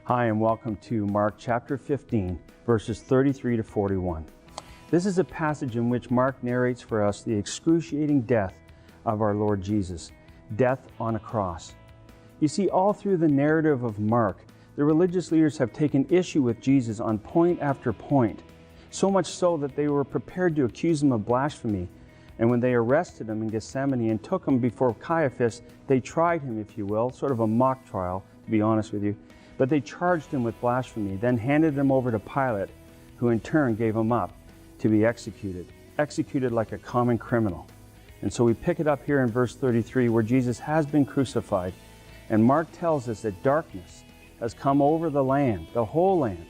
Hi, and welcome to Mark chapter 15, verses 33 to 41. This is a passage in which Mark narrates for us the excruciating death of our Lord Jesus, death on a cross. You see, all through the narrative of Mark, the religious leaders have taken issue with Jesus on point after point, so much so that they were prepared to accuse him of blasphemy. And when they arrested him in Gethsemane and took him before Caiaphas, they tried him, if you will, sort of a mock trial, to be honest with you. But they charged him with blasphemy, then handed him over to Pilate, who in turn gave him up to be executed like a common criminal. And so we pick it up here in verse 33, where Jesus has been crucified. And Mark tells us that darkness has come over the land, the whole land,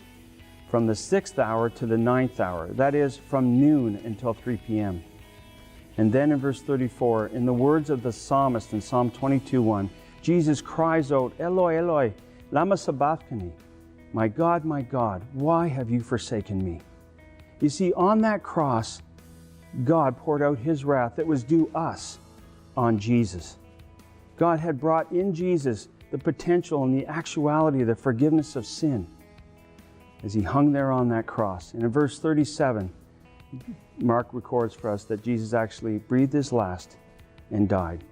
from the 6th hour to the 9th hour. That is, from noon until 3 p.m. And then in verse 34, in the words of the psalmist in Psalm 22:1, Jesus cries out, Eloi, Eloi, lama sabachthani, my God, why have you forsaken me? You see, on that cross, God poured out his wrath that was due us on Jesus. God had brought in Jesus the potential and the actuality of the forgiveness of sin as he hung there on that cross. And in verse 37, Mark records for us that Jesus actually breathed his last and died.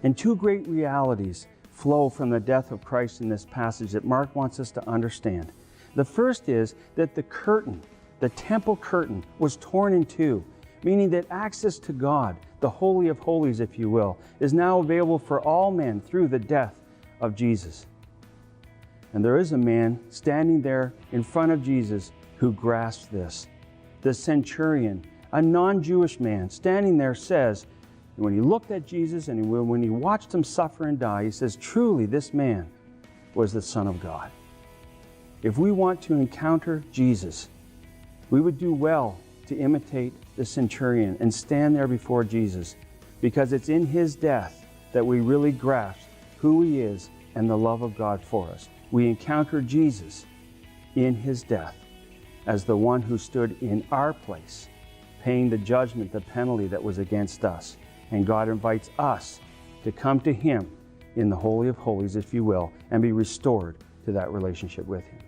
And two great realities flow from the death of Christ in this passage that Mark wants us to understand. The first is that the curtain, the temple curtain, was torn in two, meaning that access to God, the Holy of Holies, if you will, is now available for all men through the death of Jesus. And there is a man standing there in front of Jesus who grasps this. The centurion, a non-Jewish man, standing there says, when he looked at Jesus and when he watched him suffer and die, he says, truly this man was the Son of God. If we want to encounter Jesus, we would do well to imitate the centurion and stand there before Jesus, because it's in his death that we really grasp who he is and the love of God for us. We encounter Jesus in his death as the one who stood in our place, paying the judgment, the penalty that was against us. And God invites us to come to him in the Holy of Holies, if you will, and be restored to that relationship with him.